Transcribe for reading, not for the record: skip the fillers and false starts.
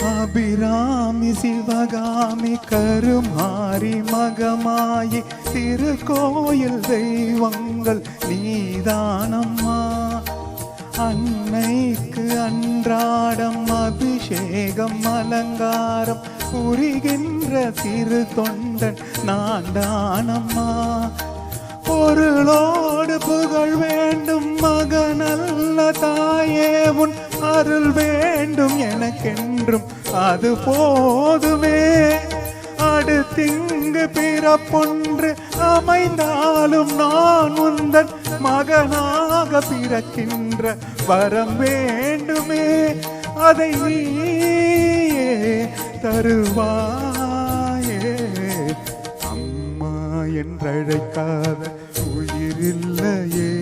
அபிராமி சிவகாமி கருமாரி மகமாயி திருக்கோயில் தெய்வங்கள் நீதானம்மா. அன்னைக்கு அன்றாடம் அபிஷேகம் அலங்காரம் புரிகின்ற சிறு தொண்டன் நான் தானம்மா. பொருளோடு புகழ் வேண்டும் மகனல்ல தாயே உன் அருள் வேண்டும் எனக்கென்றும் அது போதுமே. அடுத்திங்கு பிறப்பொன்று அமைந்தாலும் நான் உந்தன் மகனாக பிறக்கின்ற வரம் வேண்டுமே. அதை நீயே தருவாயே. அம்மா என்றழைக்காத உயிரில்லையே.